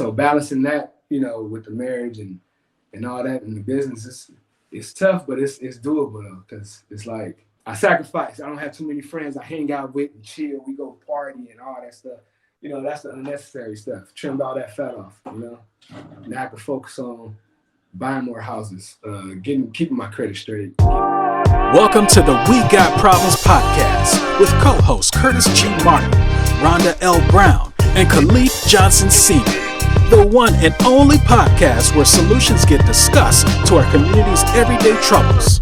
So balancing that, with the marriage and all that and the business, it's tough, but it's doable though, because it's like I sacrifice. I don't have too many friends I hang out with and chill. We go party and all that stuff. That's the unnecessary stuff. Trimmed all that fat off. Now I can focus on buying more houses, keeping my credit straight. Welcome to the We Got Problems podcast with co-hosts Curtis G. Martin, RhondaLBrown, and Caliph Johnson Sr., the one and only podcast where solutions get discussed to our community's everyday troubles.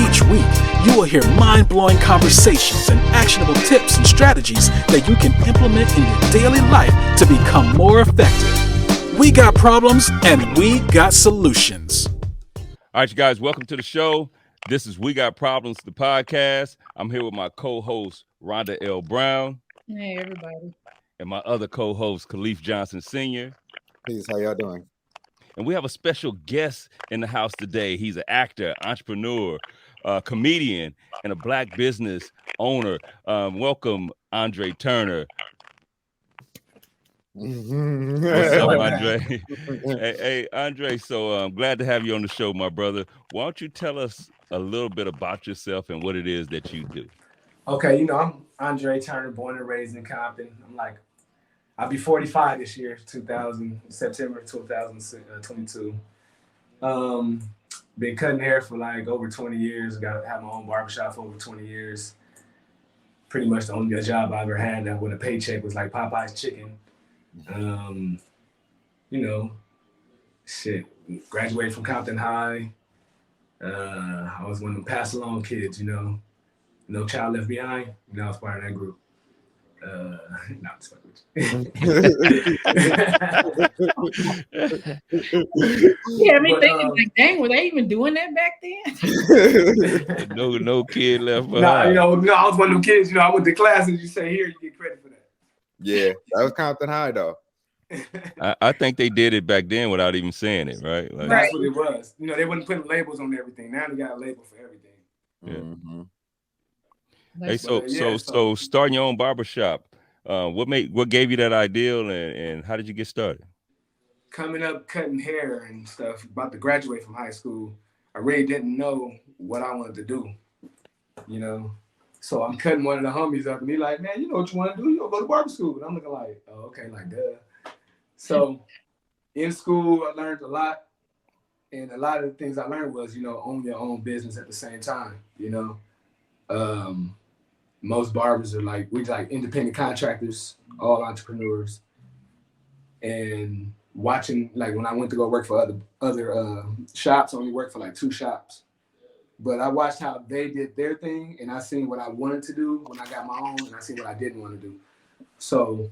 Each week, you will hear mind-blowing conversations and actionable tips and strategies that you can implement in your daily life to become more effective. We got problems and we got solutions. All right, you guys, welcome to the show. This is We Got Problems, the podcast. I'm here with my co-host, RhondaLBrown. Hey, everybody. And my other co-host, Caliph Johnson Sr. Peace, how y'all doing? And we have a special guest in the house today. He's an actor, entrepreneur, comedian, and a black business owner. Welcome, Andre Turner. What's up, Andre? hey, Andre, so I'm glad to have you on the show, my brother. Why don't you tell us a little bit about yourself and what it is that you do? Okay, I'm Andre Turner, born and raised in Compton. I'll be 45 this year, September 2022. Been cutting hair for over 20 years. Had my own barbershop for over 20 years. Pretty much the only job I ever had that with a paycheck was like Popeye's chicken. Graduated from Compton High. I was one of them pass along kids, no child left behind. I was part of that group. Yeah, thinking dang, were they even doing that back then? no kid left behind. I was one of them kids. I went to classes. You say here, you get credit for that. Yeah, that was Compton High though. I think they did it back then without even saying it, right? That's what it was. They wasn't putting labels on everything. Now they got a label for everything. Yeah. Mm-hmm. Hey, so starting your own barbershop, what gave you that ideal and how did you get started? Coming up, cutting hair and stuff, about to graduate from high school, I really didn't know what I wanted to do, So I'm cutting one of the homies up and he's like, man, you know what you want to do? You go to barber school. And I'm looking like, oh, okay, like duh. So in school, I learned a lot. And a lot of the things I learned was, own your own business at the same time, Most barbers are we're independent contractors, all entrepreneurs. And watching, when I went to go work for other shops, I only worked for 2 shops. But I watched how they did their thing, and I seen what I wanted to do when I got my own, and I seen what I didn't want to do. So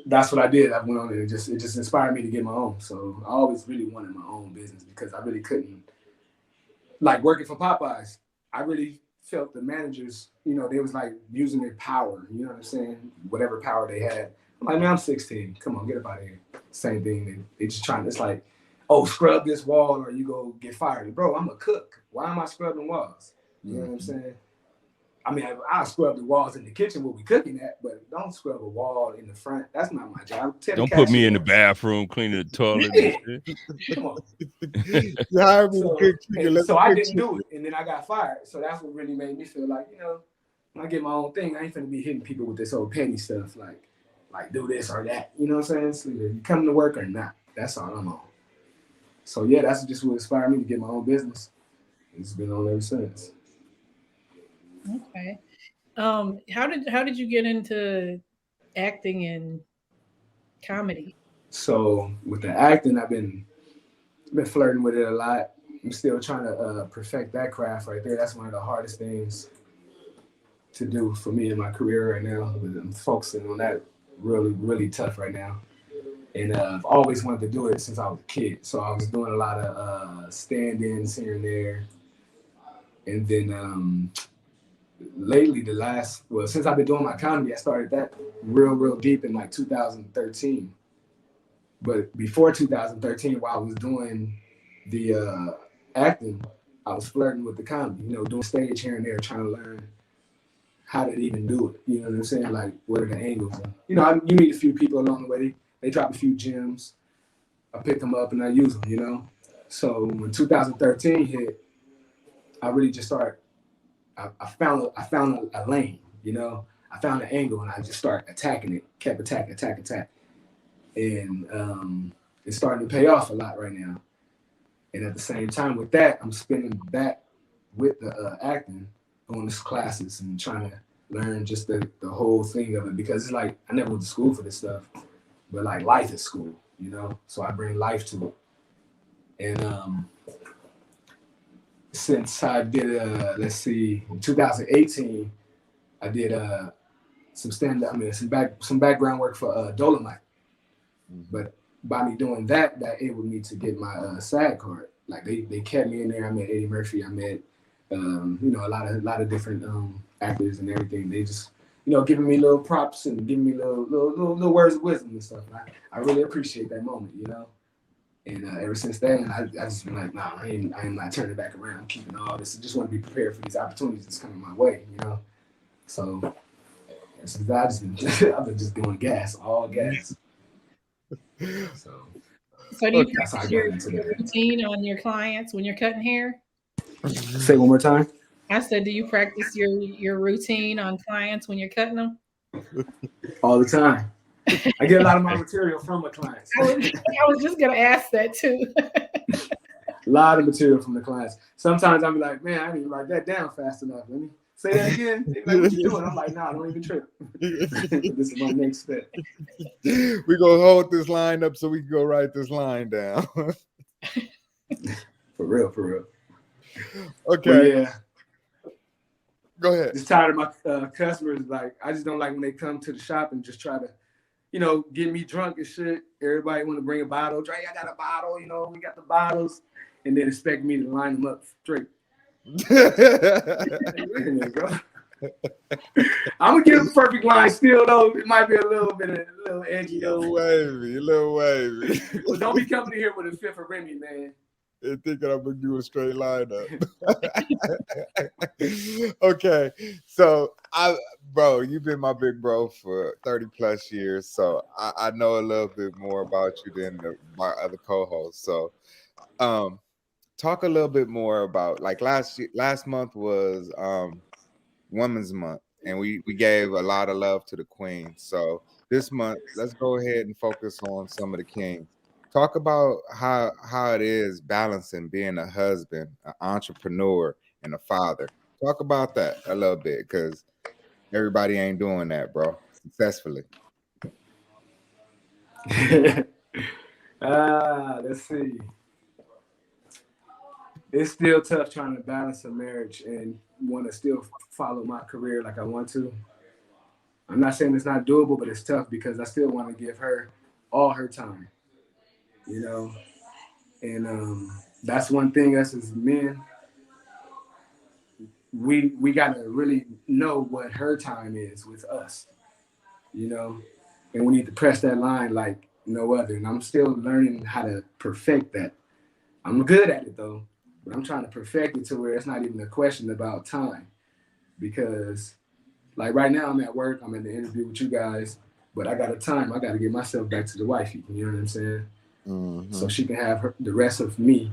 that's what I did. I went on and it just inspired me to get my own. So I always really wanted my own business because I really couldn't, working for Popeyes, I really felt the managers, they was using their power, you know what I'm saying? Whatever power they had. I'm like, man, I'm 16. Come on, get up out of here. Same thing. They just trying, it's like, oh, scrub this wall or you go get fired. Bro, I'm a cook. Why am I scrubbing walls? You know what I'm saying? I mean, I scrub the walls in the kitchen where we cooking at, but don't scrub a wall in the front. That's not my job. Don't put me in the bathroom cleaning the toilet. Come on. So so I didn't do it, and then I got fired. So that's what really made me feel like, when I get my own thing, I ain't finna be hitting people with this old petty stuff, like do this or that. You know what I'm saying? So either you come to work or not. That's all I'm on. So yeah, that's just what inspired me to get my own business. It's been on ever since. Okay. How did you get into acting and comedy? So with the acting, I've been flirting with it a lot. I'm still trying to perfect that craft right there. That's one of the hardest things to do for me in my career right now. But I'm focusing on that really, really tough right now. And I've always wanted to do it since I was a kid. So I was doing a lot of stand-ins here and there. And then lately, since I've been doing my comedy, I started that real deep in 2013. But before 2013, while I was doing the acting, I was flirting with the comedy, doing stage here and there, trying to learn how to even do it. You know what I'm saying? What are the angles? You meet a few people along the way. they drop a few gems. I pick them up and I use them, you know. So when 2013 hit, I really just started. I found a lane, you know. I found an angle and I just started attacking it. Kept attack, and it's starting to pay off a lot right now. And at the same time with that, I'm spending that with the acting, going to classes and trying to learn just the whole thing of it, because it's like I never went to school for this stuff, but like life is school, you know. So I bring life to it. And since I did in 2018, I did some background work for Dolomite. But by me doing that enabled me to get my SAG card. Like they kept me in there. I met Eddie Murphy. I met a lot of different actors and everything. They just giving me little props and giving me little words of wisdom and stuff. I really appreciate that moment, you know. And ever since then, I just been like, nah, I ain't not turning back around. I'm keeping all this. I just want to be prepared for these opportunities that's coming my way, you know. So since I've been just doing all gas. So do you practice your routine on your clients when you're cutting hair? Say one more time. I said, do you practice your routine on clients when you're cutting them? All the time. I get a lot of my material from my clients. I was just gonna ask that too. A lot of material from the clients. Sometimes I'm like, man, I didn't even write that down fast enough. Let me say that again. They're like, what you doing? I'm like, nah, don't even trip. This is my next step. We're gonna hold this line up so we can go write this line down. For real. Okay. But yeah. Go ahead. Just tired of my customers. Like, I just don't like when they come to the shop and just try to, get me drunk and shit. Everybody want to bring a bottle. Dre, I got a bottle. We got the bottles, and then expect me to line them up straight. I'm gonna give a perfect line still, though. It might be a little edgy, a little wavy. Well, don't be coming here with a fifth of Remy, man. And thinking I'm gonna do a straight line up. Okay, so bro, you've been my big bro for 30 plus years, so I know a little bit more about you than my other co-hosts. So, talk a little bit more about, like, last month was Women's Month, and we gave a lot of love to the queen. So this month, let's go ahead and focus on some of the kings. Talk about how it is balancing being a husband, an entrepreneur, and a father. Talk about that a little bit, because everybody ain't doing that, bro, successfully. Let's see. It's still tough trying to balance a marriage and want to still follow my career like I want to. I'm not saying it's not doable, but it's tough because I still want to give her all her time. And that's one thing us as men, we gotta really know what her time is with us, and we need to press that line like no other. And I'm still learning how to perfect that. I'm good at it though, but I'm trying to perfect it to where it's not even a question about time, because like right now I'm at work, I'm in the interview with you guys, but I got I got to get myself back to the wifey, you know what I'm saying? Mm-hmm. So she can have the rest of me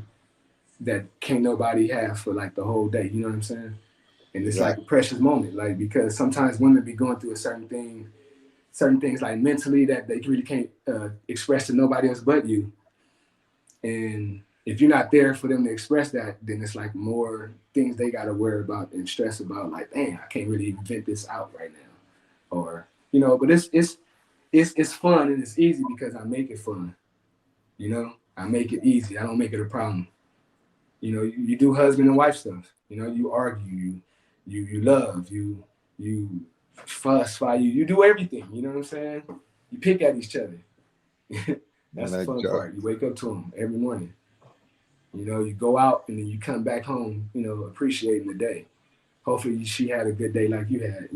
that can't nobody have for like the whole day, you know what I'm saying? And it's like a precious moment, like, because sometimes women be going through certain things like mentally that they really can't express to nobody else but you. And if you're not there for them to express that, then it's like more things they got to worry about and stress about, like, dang, I can't really vent this out right now. Or, but it's fun and it's easy because I make it fun. I make it easy. I don't make it a problem. You do husband and wife stuff. You argue, you love, you fuss, fight, you do everything. You know what I'm saying? You pick at each other. That's the fun part. You wake up to them every morning. You go out and then you come back home, appreciating the day. Hopefully she had a good day like you had,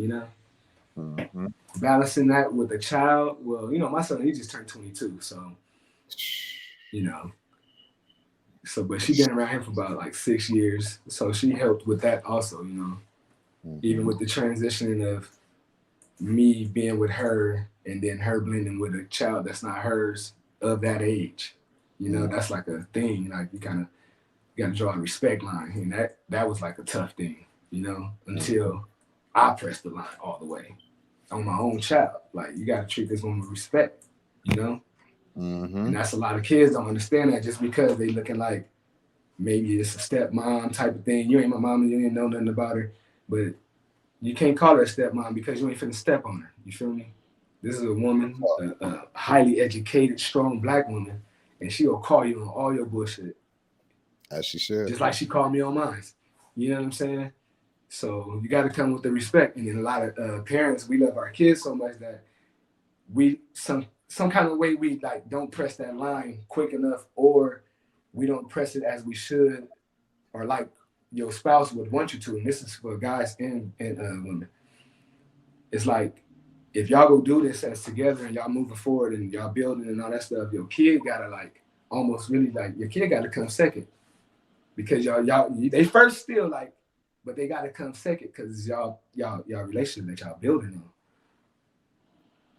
Mm-hmm. Balancing that with a child. Well, my son, he just turned 22, so. So, but she been around him for about like 6 years. So she helped with that also, mm-hmm. Even with the transitioning of me being with her and then her blending with a child that's not hers of that age. You know, that's like a thing. Like you kind of got to draw a respect line, and that was like a tough thing, you know, until I pressed the line all the way on my own child. Like you got to treat this woman with respect, you know. And that's a lot of kids don't understand that just because they looking like maybe it's a stepmom type of thing. You ain't my mama, you ain't know nothing about her, but you can't call her a stepmom because you ain't finna step on her. You feel me? This is a woman, a highly educated, strong black woman, and she will call you on all your bullshit. As she should. Just like she called me on mine. You know what I'm saying? So you got to come with the respect. And then a lot of parents, we love our kids so much that we some kind of way we like don't press that line quick enough, or we don't press it as we should, or like your spouse would want you to. And this is for guys and women. It's like if y'all go do this as together and y'all moving forward and y'all building and all that stuff, your kid gotta like almost really like your kid gotta come second. Because y'all they first still like, but they gotta come second because y'all relationship that y'all building on.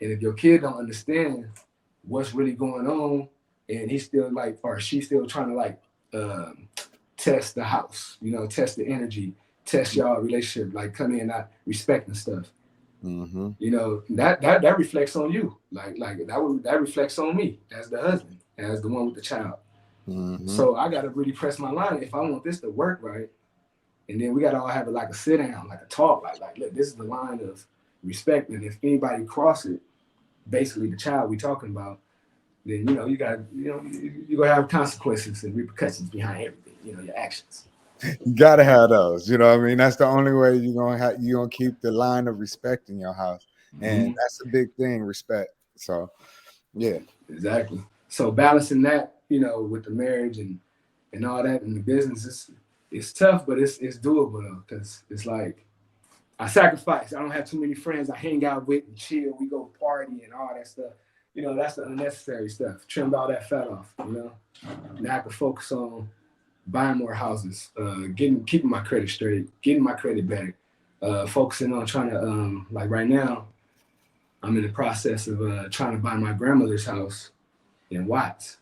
And if your kid don't understand what's really going on, and he's still like, or she's still trying to like test the house, you know, test the energy, test y'all relationship, like come in not respecting stuff. You know, that reflects on you. Like that reflects on me as the husband, as the one with the child. So I gotta really press my line if I want this to work right. And then we gotta all have like a sit down, like a talk, like look, this is the line of respect. And if anybody cross it, basically the child we talking about, then you know you got you're gonna have consequences and repercussions behind everything. You know your actions. You gotta have those. You know what I mean? That's the only way you're gonna keep the line of respect in your house, and that's a big thing, respect. So, yeah, exactly. So balancing that, you know, with the marriage and all that in the business, it's tough, but it's doable though, because it's like I sacrifice. I don't have too many friends I hang out with and chill. We go party and all that stuff. You know, that's the unnecessary stuff. Trimmed all that fat off. You know, now I can focus on buying more houses, keeping my credit straight, getting my credit better, focusing on trying to like right now, I'm in the process of trying to buy my grandmother's house in Watts.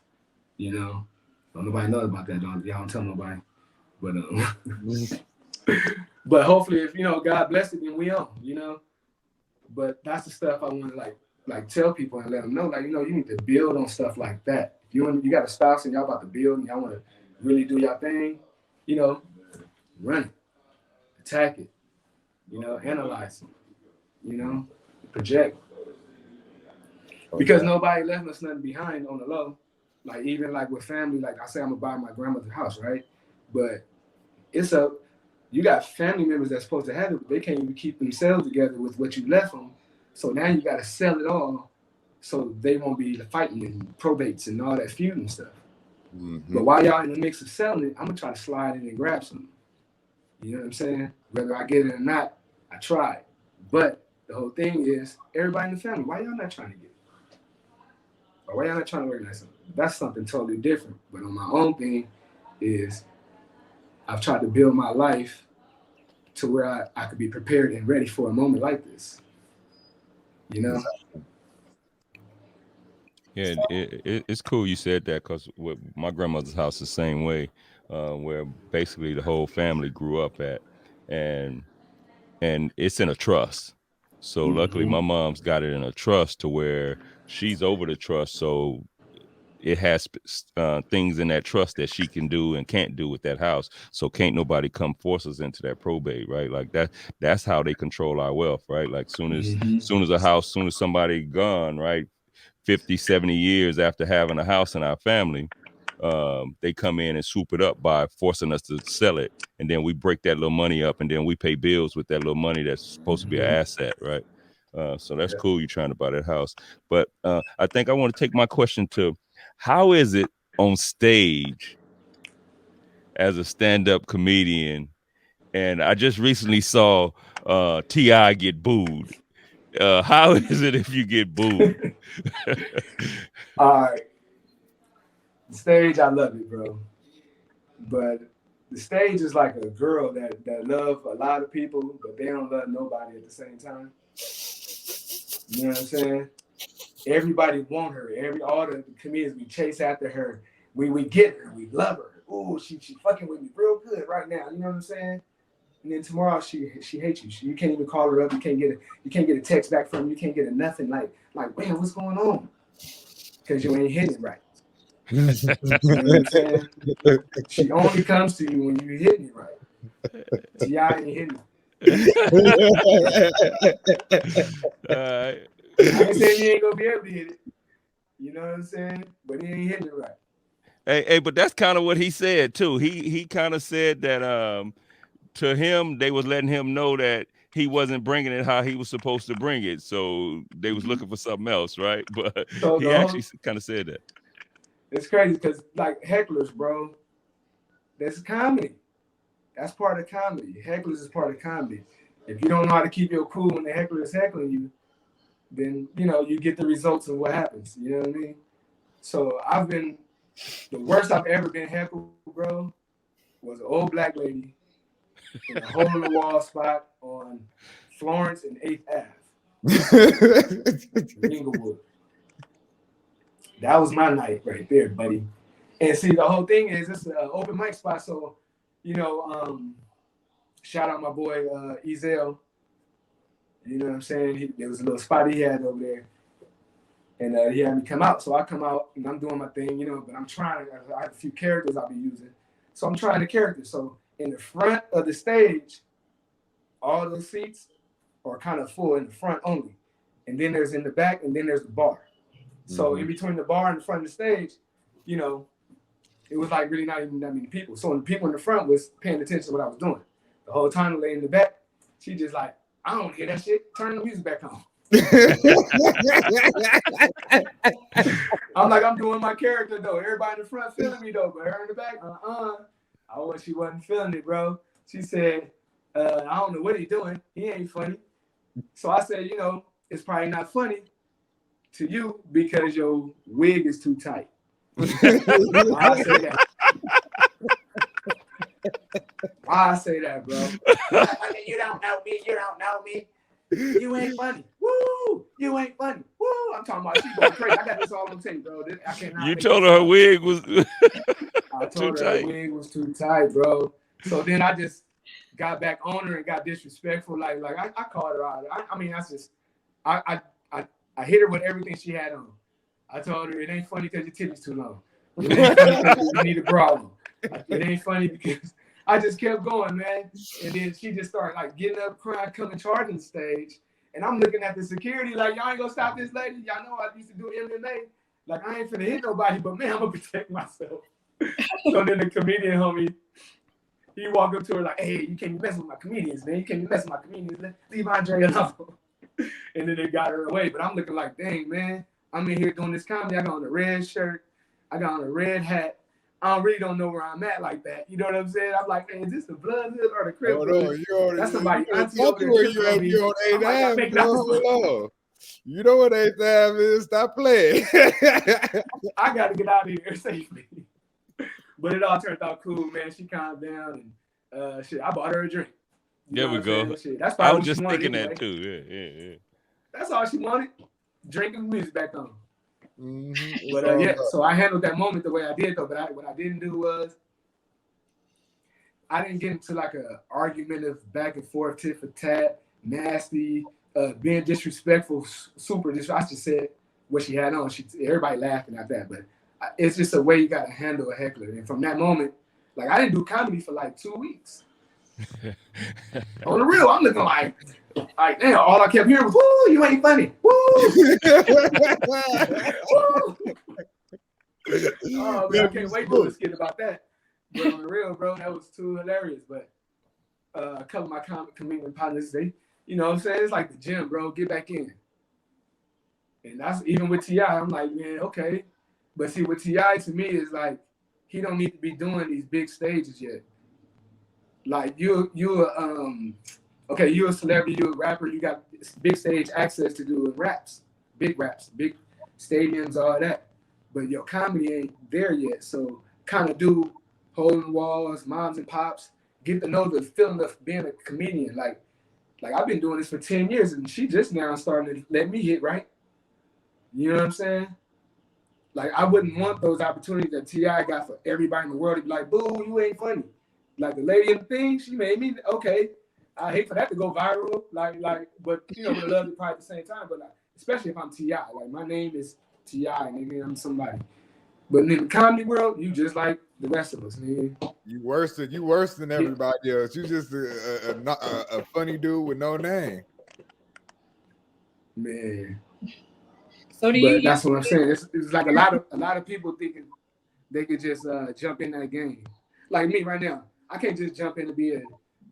You know, don't nobody know about that. Y'all don't tell nobody. But but hopefully, if you know God bless it, then we own. You know, but that's the stuff I want to like tell people and let them know. Like you know, you need to build on stuff like that. You got a spouse and y'all about to build and y'all want to really do your thing. You know, run it, attack it. You know, analyze it. You know, project. Because nobody left us nothing behind on the low. Like even like with family, like I say, I'm gonna buy my grandmother's house, right? But you got family members that's supposed to have it, but they can't even keep themselves together with what you left them. So now you got to sell it all, so they won't be fighting and probates and all that feud and stuff. But while y'all in the mix of selling it, I'm gonna try to slide in and grab something. You know what I'm saying? Whether I get it or not, I tried. But the whole thing is, everybody in the family, why y'all not trying to get it? Or why y'all not trying to organize something? That's something totally different. But on my own thing is, I've tried to build my life to where I could be prepared and ready for a moment like this. You know? Yeah, it's cool you said that, because my grandmother's house is the same way, where basically the whole family grew up at, and it's in a trust. So luckily my mom's got it in a trust to where she's over the trust, so it has things in that trust that she can do and can't do with that house. So can't nobody come force us into that probate, right? Like that's how they control our wealth, right? Like soon as somebody gone, right? 50, 70 years after having a house in our family, they come in and swoop it up by forcing us to sell it. And then we break that little money up, and then we pay bills with that little money that's supposed to be an asset, right? So that's cool. You're trying to buy that house. But I think I want to take my question to, how is it on stage as a stand-up comedian? And I just recently saw T.I. get booed. How is it if you get booed? All right. The stage, I love it, bro. But the stage is like a girl that love a lot of people, but they don't love nobody at the same time. You know what I'm saying? everybody want her. All the comedians, we chase after her. We get her. We love her. Ooh, she fucking with me real good right now. You know what I'm saying? And then tomorrow she hates you. You can't even call her up. You can't get a text back from her. You can't get a nothing. Like man, what's going on? Because you ain't hitting it right. You know what I'm saying? She only comes to you when you hitting it right. T.I. ain't hitting it. I ain't saying you ain't gonna be able to hit it. You know what I'm saying? But he ain't hitting it right. Hey, but that's kind of what he said too. He kind of said that to him they was letting him know that he wasn't bringing it how he was supposed to bring it, so they was looking for something else, right? But so he actually kind of said that. It's crazy because like hecklers, bro, that's comedy. That's part of comedy. Hecklers is part of comedy. If you don't know how to keep your cool when the heckler is heckling you, then you know you get the results of what happens. You know what I mean? So the worst I've ever been heckled, bro, was an old black lady in a hole in the wall spot on Florence and 8th Ave. Inglewood. That was my night right there, buddy. And see, the whole thing is it's an open mic spot, so you know, shout out my boy Ezel. You know what I'm saying? There was a little spot he had over there. And he had me come out. So I come out and I'm doing my thing, you know, but I'm trying. I have a few characters I'll be using. So I'm trying the characters. So in the front of the stage, all those seats are kind of full in the front only. And then there's in the back, and then there's the bar. So in between the bar and the front of the stage, you know, it was like really not even that many people. So the people in the front was paying attention to what I was doing. The whole time the lady in the back, she just like, I don't hear that shit. Turn the music back on. I'm like, I'm doing my character though. Everybody in the front feeling me though, but her in the back, she wasn't feeling it, bro. She said, I don't know what he's doing. He ain't funny. So I said, you know, it's probably not funny to you because your wig is too tight. Why I say that? Why I say that, bro? You don't know me. You don't know me. You ain't funny. Woo! You ain't funny. Woo! I'm talking about she going crazy. I got this all on tape, bro. I cannot. You told her wig was I told her her wig was too tight, bro. So then I just got back on her and got disrespectful. Like I called her out. I mean, I hit her with everything she had on. I told her it ain't funny because your titties too long. It ain't funny because you need a bra on. It ain't funny because I just kept going, man. And then she just started like getting up, crying, coming charging the stage. And I'm looking at the security like, y'all ain't gonna stop this lady. Y'all know I used to do MMA. Like, I ain't finna hit nobody, but man, I'm gonna protect myself. So then the comedian homie, he walked up to her like, hey, you can't be messing with my comedians, man. You can't be messing with my comedians. Leave Andre alone. And then they got her away. But I'm looking like, dang, man, I'm in here doing this comedy. I got on a red shirt. I got on a red hat. I really don't know where I'm at like that. You know what I'm saying? I'm like, man, is this the blood hood or the crib hood? That's somebody auntie over there. You on 8th Ave. You know what 8th Ave is. Stop playing. I got to get out of here safely. But it all turned out cool, man. She calmed down and shit. I bought her a drink. There we go. That's I was just thinking that too. Yeah. That's all she wanted. Drinking music back on. Mm-hmm. But yeah, so I handled that moment the way I did though. But what I didn't do was I didn't get into like a argument of back and forth, tit for tat, nasty, being disrespectful, super disrespectful. I just said what she had on. Everybody laughing at that, but it's just a way you gotta handle a heckler. And from that moment, like I didn't do comedy for like 2 weeks. On the real, I'm looking like damn, all I kept hearing was, woo, you ain't funny. Woo! Woo! Oh, man, I can't wait to do a skit about that. But on the real, bro, that was too hilarious. But a couple of my comedian partners, they, you know what I'm saying? It's like the gym, bro. Get back in. And that's even with T.I. I'm like, man, okay. But see, with T.I. to me is like, he don't need to be doing these big stages yet. Like you're a celebrity, you're a rapper, you got big stage access to do raps, big stadiums, all that. But your comedy ain't there yet. So kind of do holding walls, moms and pops, get to know the feeling of being a comedian. Like I've been doing this for 10 years and she just now starting to let me hit right. You know what I'm saying? Like, I wouldn't want those opportunities that T.I. got for everybody in the world to be like, boo, you ain't funny. Like, the lady in the thing, she made me, okay. I hate for that to go viral. But, you know, with love it probably at the same time. But, like, especially if I'm T.I. Like, my name is T.I., nigga, I'm somebody. But in the comedy world, you just like the rest of us, nigga. You worse than everybody else. You just a funny dude with no name. Man. So but that's what I'm saying. It's like a lot of people thinking they could just jump in that game. Like me right now, I can't just jump in to be a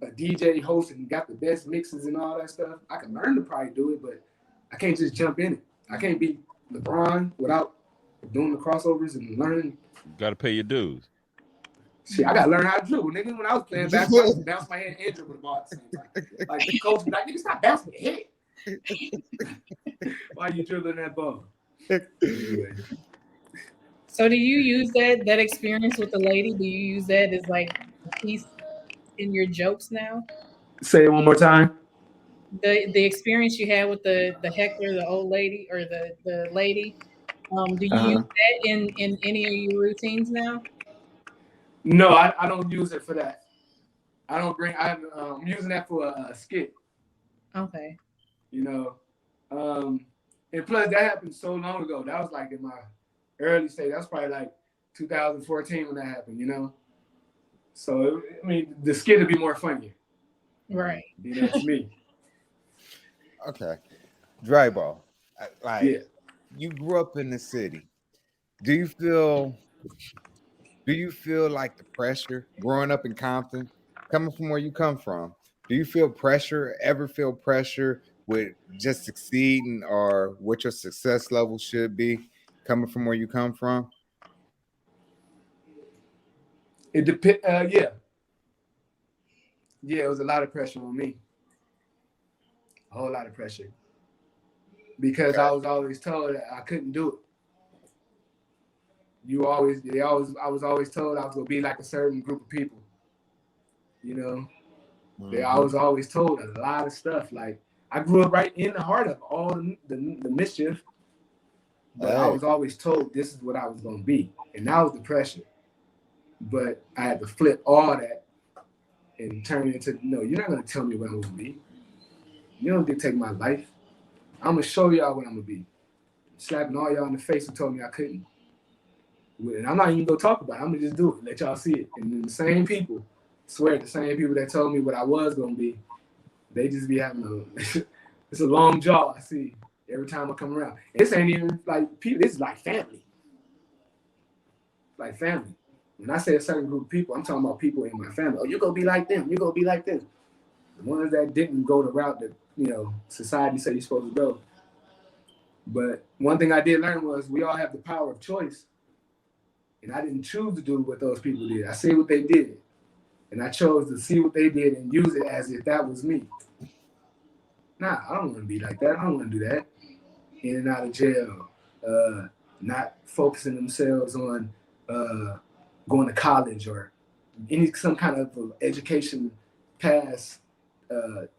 DJ host and got the best mixes and all that stuff. I can learn to probably do it, but I can't just jump in it. I can't be LeBron without doing the crossovers and learning. You got to pay your dues. Shit, I gotta learn how to dribble, nigga. When I was playing basketball, I used to bounce my head and dribble the ball at the same time. Like the coach be like, nigga, stop bouncing your head. Why you dribbling that ball? Anyway. So do you use that experience with the lady? Do you use that as like a piece in your jokes now? Say it one more time. The experience you had with the heckler, the old lady or the lady, do you use that in any of your routines now? No, I don't use it for that. I'm using that for a skit. Okay. You know, and plus that happened so long ago. That was like in my early stage. That's probably like 2014 when that happened. You know, so I mean the skit would be more funny. Right. You know, to me. Okay, Drebo, like you grew up in the city. Do you feel like the pressure growing up in Compton, coming from where you come from? Do you ever feel pressure with just succeeding or what your success level should be coming from where you come from? It depends. Yeah, it was a lot of pressure on me. A whole lot of pressure. Because I was always told that I couldn't do it. I was always told I was gonna be like a certain group of people. You know, I was always told a lot of stuff. Like I grew up right in the heart of all the mischief, but I was always told this is what I was gonna be, and that was the pressure. But I had to flip all that and turn it into no. You're not gonna tell me what I'm gonna be. You don't dictate my life. I'm gonna show y'all what I'm gonna be. Slapping all y'all in the face and told me I couldn't. And I'm not even gonna talk about it. I'm gonna just do it, let y'all see it. And then the same people, swear the same people that told me what I was gonna be, they just be having it's a long jaw I see every time I come around. This ain't even like people, this is like family. Like family. When I say a certain group of people, I'm talking about people in my family. Oh, you're gonna be like them, you're gonna be like them. The ones that didn't go the route that, society said you're supposed to go. But one thing I did learn was we all have the power of choice. And I didn't choose to do what those people did. I see what they did. And I chose to see what they did and use it as if that was me. Nah, I don't want to be like that. I don't want to do that. In and out of jail. Not focusing themselves on going to college or some kind of education past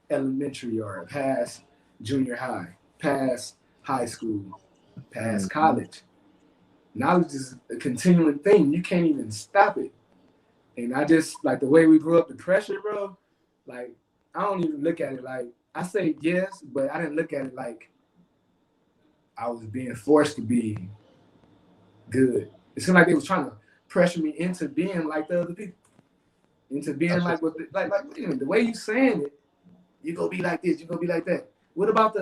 elementary or past junior high, past high school, past college. Knowledge is a continuing thing. You can't even stop it. And I just, like the way we grew up, the pressure, bro, like, I don't even look at it like, I say yes, but I didn't look at it like I was being forced to be good. It seemed like they was trying to pressure me into being like the other people. Into being like, the way you saying it, you're going to be like this, you're going to be like that. What about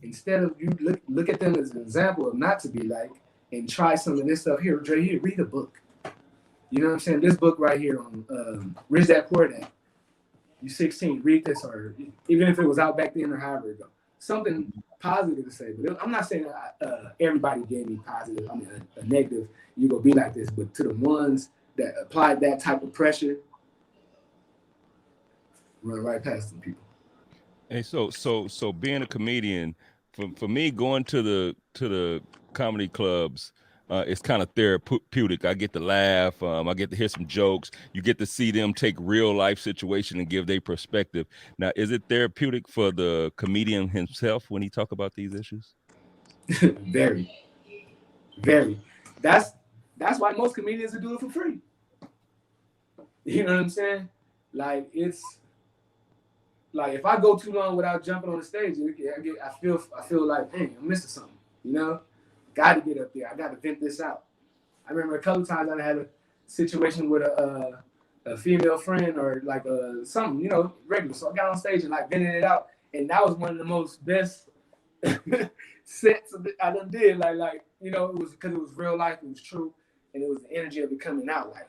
instead of you look at them as an example of not to be like, and try some of this stuff here. Dre, here, read a book. You know what I'm saying? This book right here on Rich Dad Poor Dad. You 16, read this, or even if it was out back then or however it go. Something positive to say. But I'm not saying everybody gave me positive, a negative, you're going to be like this. But to the ones that applied that type of pressure, run right past them people. Hey, so being a comedian, for me, going to the comedy clubs, it's kind of therapeutic. I get to laugh. I get to hear some jokes. You get to see them take real life situation and give their perspective. Now, is it therapeutic for the comedian himself when he talk about these issues? Very, very. That's why most comedians will do it for free. You know what I'm saying? Like it's like if I go too long without jumping on the stage, I feel like, dang, I'm missing something. You know, got to get up there. I got to vent this out. I remember a couple times I had a situation with a female friend or like something, you know, regular. So I got on stage and like vented it out, and that was one of the most best sets I done did. Like you know, it was because it was real life, it was true, and it was the energy of it coming out. Like,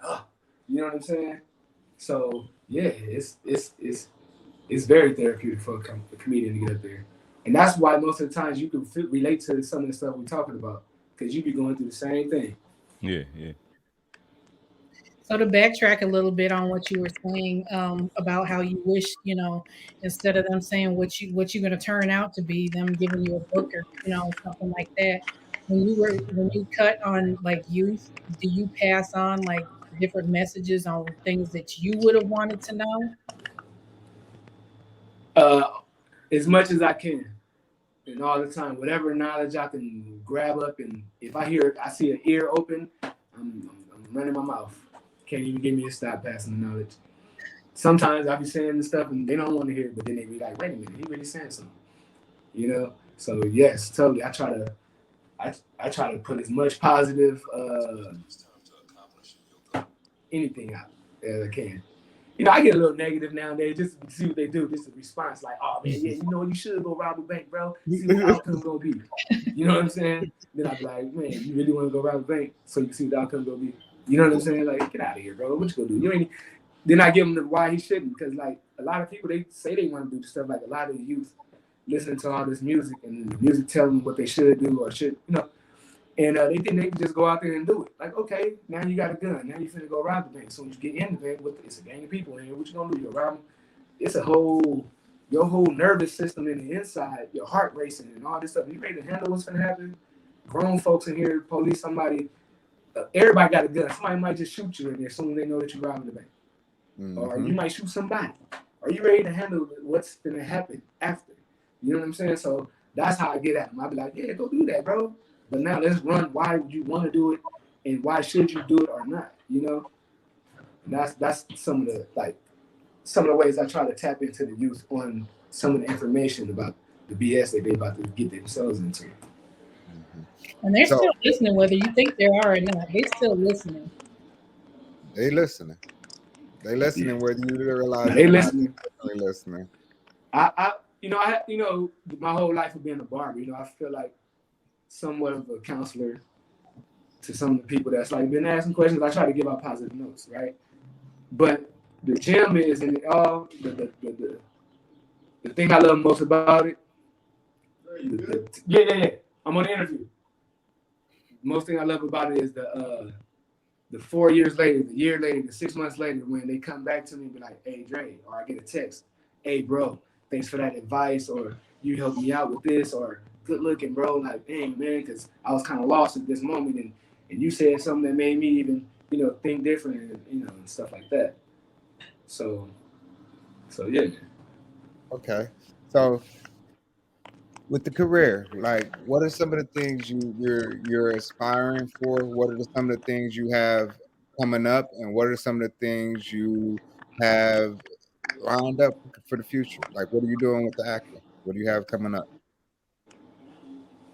you know what I'm saying? So yeah, it's very therapeutic for a comedian to get up there, and that's why most of the times you can relate to some of the stuff we're talking about because you be going through the same thing. Yeah. So to backtrack a little bit on what you were saying about how you wish, you know, instead of them saying what you're going to turn out to be, them giving you a book or you know something like that. When you cut on like youth, do you pass on like different messages on things that you would have wanted to know? As much as I can, and all the time, whatever knowledge I can grab up, and if I see an ear open, I'm running my mouth. Can't even give me a stop passing the knowledge. Sometimes I be saying the stuff and they don't want to hear it, but then they be like, wait a minute, he really saying something. You know? So yes, totally. I try to put as much positive anything out as I can. You know, I get a little negative nowadays just to see what they do, just a response like, oh man, yeah, you know, you should go rob a bank, bro. See what the outcome gonna be. You know what I'm saying? Then I be like, man, you really want to go rob a bank so you can see what the outcome gonna be. You know what I'm saying? Like, get out of here, bro. What you gonna do? You ain't. Then I give him the why he shouldn't, because like a lot of people they say they want to do stuff. Like a lot of the youth listen to all this music and the music telling them what they should do or should, you know. And they think they can just go out there and do it. Like, okay, now you got a gun. Now you finna go rob the bank. So when you get in the bank, it's a gang of people in here. What you gonna do? You rob them? It's your whole nervous system in the inside, your heart racing and all this stuff. You ready to handle what's gonna happen? Grown folks in here, police, somebody. Everybody got a gun. Somebody might just shoot you in there as soon as they know that you're robbing the bank. Mm-hmm. Or you might shoot somebody. Are you ready to handle what's going to happen after? You know what I'm saying? So that's how I get at them. I'll be like, yeah, go do that, bro. But now let's run why would you want to do it and why should you do it or not, you know? And that's some of the ways I try to tap into the youth on some of the information about the BS that they about to get themselves into. And they're still listening, whether you think they are or not. They're still listening. They listening. They listening, whether you realize they listening. They listening. I my whole life of being a barber, you know, I feel like somewhat of a counselor to some of the people that's like been asking questions. I try to give out positive notes, right? But the gym is in all the thing I love most about it. Yeah. I'm on the interview. Most thing I love about it is the 4 years later, the year later, the 6 months later, when they come back to me and be like, hey, Dre, or I get a text, hey, bro, thanks for that advice, or you helped me out with this, or good looking, bro. Like, dang, man, because I was kind of lost at this moment, and you said something that made me even, you know, think different, and stuff like that. So yeah. Okay. So with the career, like, what are some of the things you're aspiring for? What are some of the things you have coming up, and what are some of the things you have lined up for the future? Like, what are you doing with the acting? What do you have coming up?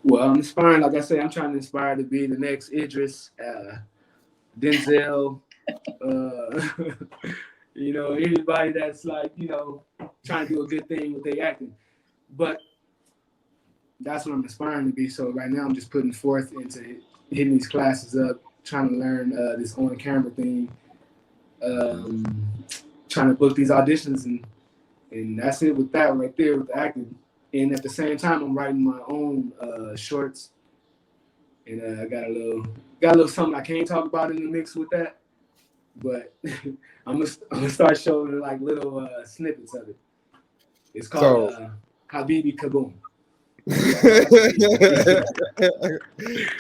Well, I'm inspiring. Like I say, I'm trying to inspire to be the next Idris, Denzel. You know, anybody that's like, you know, trying to do a good thing with their acting. But that's what I'm aspiring to be. So right now I'm just putting forth into hitting these classes up, trying to learn this on-camera thing, trying to book these auditions, and that's it with that right there with the acting. And at the same time, I'm writing my own shorts, and I got a little something I can't talk about in the mix with that, but I'm gonna start showing like little snippets of it. It's called Habibi Kaboom.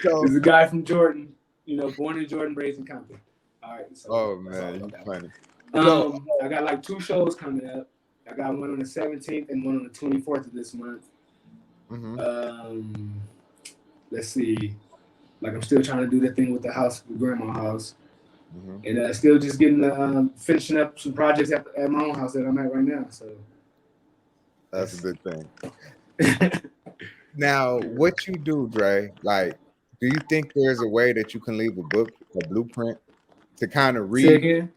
There's a guy from Jordan, you know, born in Jordan, raised in Compton. All right. So man, you funny. I got like 2 shows coming up. I got one on the 17th and one on the 24th of this month. Mm-hmm. let's see, like I'm still trying to do that thing with the house, the grandma house, and still just getting finishing up some projects at my own house that I'm at right now. So that's a good thing. Now, what you do, Dre? Like, do you think there's a way that you can leave a book, a blueprint, to kind of say read? again.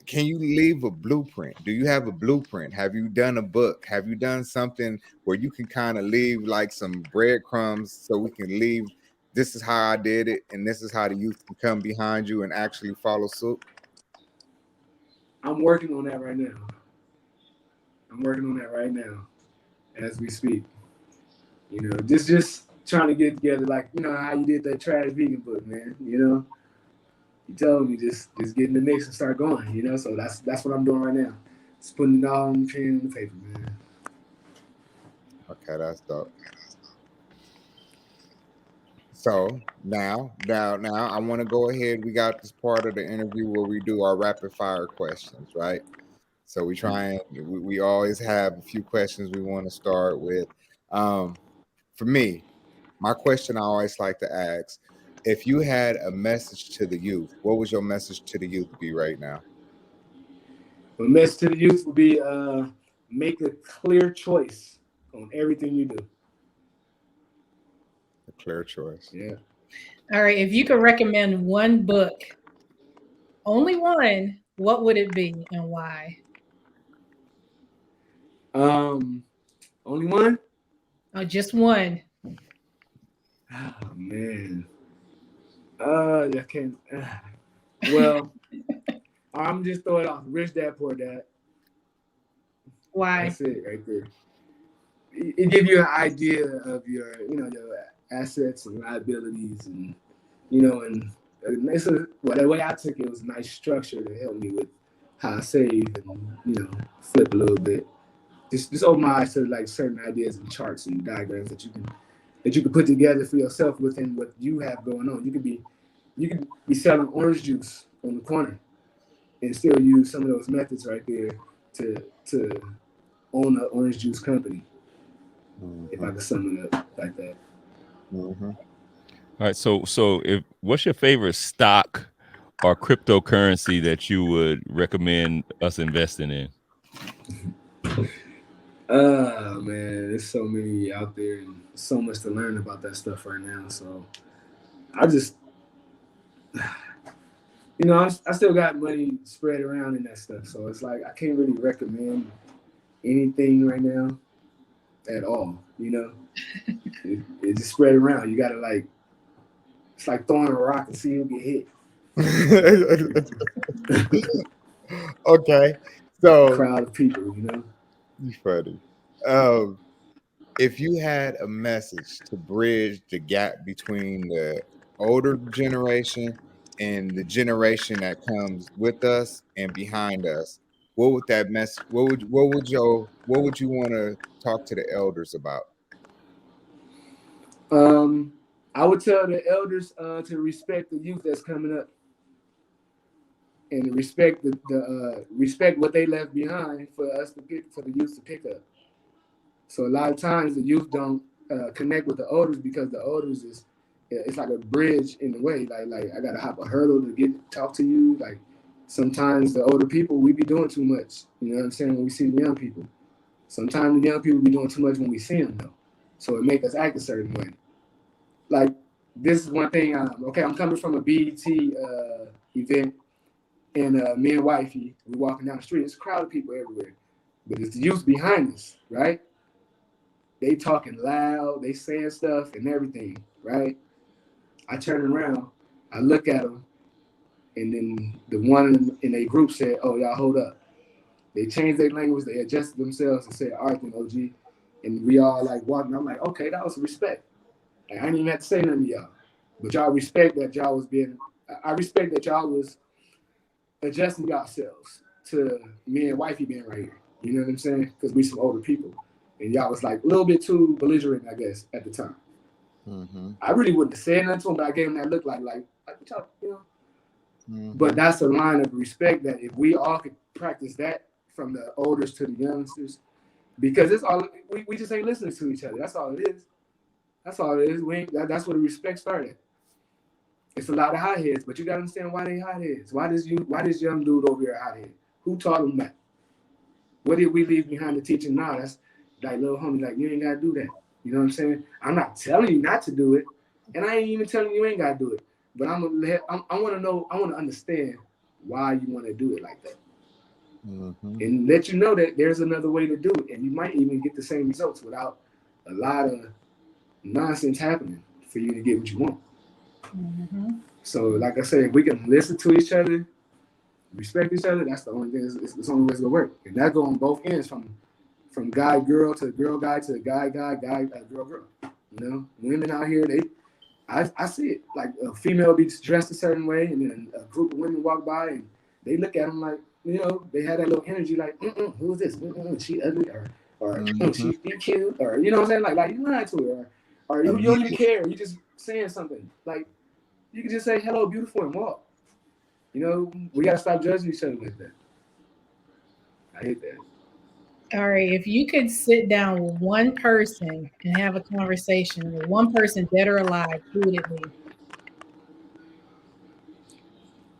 Can you leave a blueprint? Do you have a blueprint? Have you done a book? Have you done something where you can kind of leave like some breadcrumbs so we can leave? This is how I did it, and this is how the youth can come behind you and actually follow suit. I'm working on that right now as we speak. You know, just trying to get together, like, you know, how you did that trash vegan book, man. You know, you told me just get in the mix and start going. You know, so that's what I'm doing right now. Just putting it all on the pen and the paper, man. Okay, that's dope. So now, I want to go ahead. We got this part of the interview where we do our rapid fire questions, right? So we try and we always have a few questions we want to start with. For me, my question I always like to ask: if you had a message to the youth, what would your message to the youth be right now? The message to the youth would be make a clear choice on everything you do. A clear choice. Yeah. All right. If you could recommend one book, only one, what would it be and why? Only one? Oh, just one. Oh man. I can't. Well, I'm just throwing it off. Rich Dad Poor Dad. Why? That's it right there. It gives you an idea of your, you know, your assets and liabilities, and you know, and it's the way I took it was a nice structure to help me with how I save and, you know, flip a little bit. Just open my eyes to like certain ideas and charts and diagrams that you can put together for yourself within what you have going on. You could be selling orange juice on the corner and still use some of those methods right there to own an orange juice company. If I could sum it up like that. All right. So what's your favorite stock or cryptocurrency that you would recommend us investing in? Man, there's so many out there and so much to learn about that stuff right now. So I just, you know, I still got money spread around in that stuff. So it's like I can't really recommend anything right now at all. You know, it just spread around. You gotta like, it's like throwing a rock and see who get hit. Okay, so Crowd of people, you know. You funny. If you had a message to bridge the gap between the older generation and the generation that comes with us and behind us, what would that message? What would you want to talk to the elders about? I would tell the elders to respect the youth that's coming up, and respect respect what they left behind for the youth to pick up. So a lot of times the youth don't connect with the elders because the elders it's like a bridge in a way. Like I gotta hop a hurdle to talk to you. Like sometimes the older people, we be doing too much. You know what I'm saying? When we see the young people, sometimes the young people be doing too much when we see them though. So it make us act a certain way. Like this is one thing. I'm coming from a BET event. And me and wifey, we walking down the street. It's a crowd of people everywhere, but it's the youth behind us, right? They talking loud, they saying stuff and everything, right? I turn around, I look at them, and then the one in a group said, "Oh, y'all hold up." They changed their language, they adjusted themselves and said, "All right, then, OG." And we all like walking. I'm like, okay, that was respect. Like, I didn't even have to say nothing to y'all, but y'all respect that y'all was being. I respect that y'all was adjusting yourselves to me and wifey being right here. You know what I'm saying? Because we some older people. And y'all was like a little bit too belligerent, I guess, at the time. I really wouldn't have said nothing to him, but I gave him that look like what y'all, you know? But that's a line of respect that if we all could practice that from the oldest to the youngsters, because it's all we just ain't listening to each other. That's all it is. That's all it is. That's where the respect started. It's a lot of hotheads, but you gotta understand why they hotheads. Why this young dude over here hothead? Who taught him that? What did we leave behind the teaching now? That's like, little homie, like, you ain't gotta do that. You know what I'm saying? I'm not telling you not to do it, and I ain't even telling you ain't gotta do it. But I want to know, I want to understand why you want to do it like that, and let you know that there's another way to do it, and you might even get the same results without a lot of nonsense happening for you to get what you want. So, like I said, if we can listen to each other, respect each other, that's the only thing. It's the only way it's gonna work, and that go on both ends, from guy girl to girl guy to guy girl girl. You know, women out here, I see it. Like a female be dressed a certain way, and then a group of women walk by and they look at them like, you know, they had that little energy like, who is this? She ugly, or she cute, or you know what I'm saying? Like you lying to her, or you don't even care. You just saying something. Like you can just say hello, beautiful, and walk. You know, we gotta stop judging each other like that. I hate that. All right, if you could sit down with one person and have a conversation with one person, dead or alive, who would it be?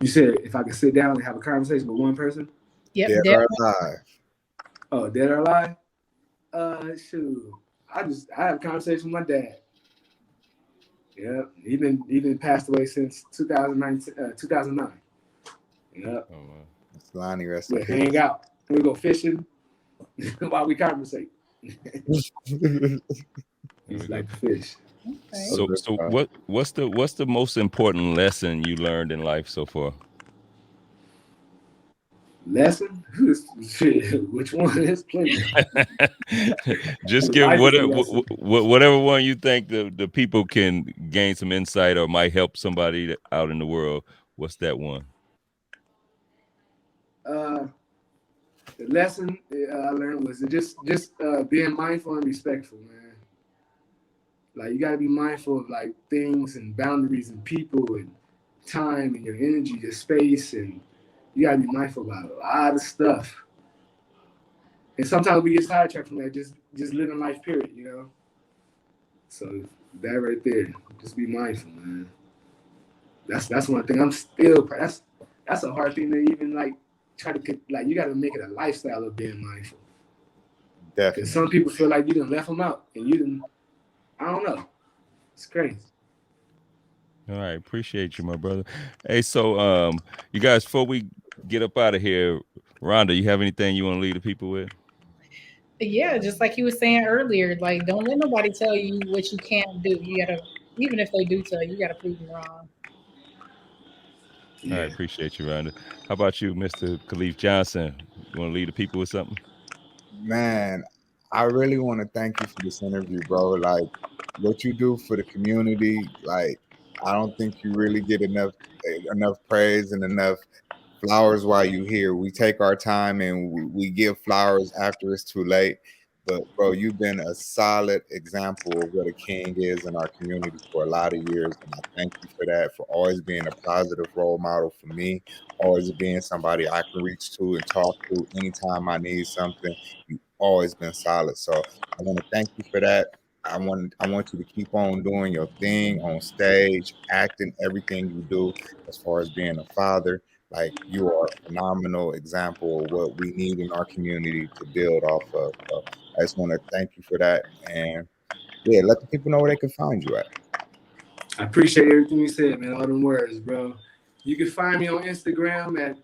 You said if I could sit down and have a conversation with one person? Yep, Dead or alive. Oh, dead or alive? Shoot. I have a conversation with my dad. Yeah, he been passed away since 2009. Yeah. Oh, wow. It's Lonnie, rest We in peace. hang out. We go fishing while we conversate. He's like fish. Okay. So what's the most important lesson you learned in life so far? Lesson? Which one? There's plenty. Just give Life is a whatever one you think the people can gain some insight or might help somebody out in the world. What's that one? The lesson I learned was just being mindful and respectful, man. Like you gotta be mindful of like things and boundaries and people and time and your energy, your space, and you gotta be mindful about a lot of stuff. And sometimes we get sidetracked from that, just living life, period, you know. So that right there, just be mindful, man. That's one thing. I'm still that's a hard thing to even like try to like. You got to make it a lifestyle of being mindful. Definitely. Because some people feel like you done left them out, and you didn't. I don't know. It's crazy. All right, appreciate you, my brother. Hey, so you guys, before we get up out of here, Rhonda, you have anything you want to leave the people with? Yeah, just like you were saying earlier, like don't let nobody tell you what you can't do. You gotta, even if they do tell you, you gotta prove them wrong. Yeah. All right, appreciate you, Rhonda. How about you, Mr. Caliph Johnson? You want to leave the people with something? Man, I really want to thank you for this interview, bro. Like what you do for the community, like I don't think you really get enough praise and enough flowers while you're here. We take our time and we give flowers after it's too late. But bro, you've been a solid example of what a king is in our community for a lot of years. And I thank you for that, for always being a positive role model for me, always being somebody I can reach to and talk to anytime I need something. You've always been solid. So I want to thank you for that. I want you to keep on doing your thing on stage, acting, everything you do as far as being a father. Like you are a phenomenal example of what we need in our community to build off of. So I just want to thank you for that. And yeah, let the people know where they can find you at. I appreciate everything you said, man. All them words, bro. You can find me on Instagram at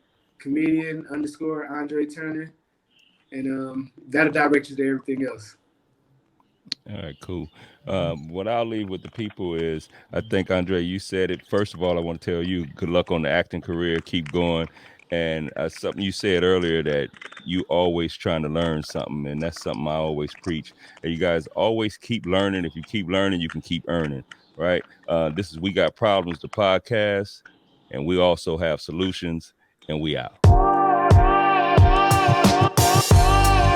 comedian_Andre Turner. And that'll direct you to everything else. All right, cool. What I'll leave with the people is, I think, Andre, you said it. First of all, I want to tell you good luck on the acting career. Keep going. And something you said earlier, that you always trying to learn something. And that's something I always preach. And you guys always keep learning. If you keep learning, you can keep earning. Right. This is We Got Problems, the podcast. And we also have solutions. And we out.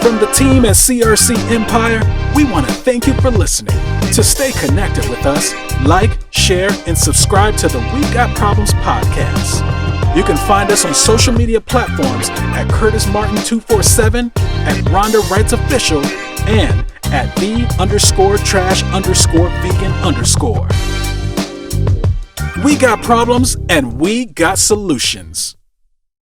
From the team at CRC Empire, we want to thank you for listening. To stay connected with us, like, share, and subscribe to the We Got Problems podcast. You can find us on social media platforms at Curtis Martin 247, at Rhonda Wrights Official, and at the_trash_vegan_. We got problems and we got solutions.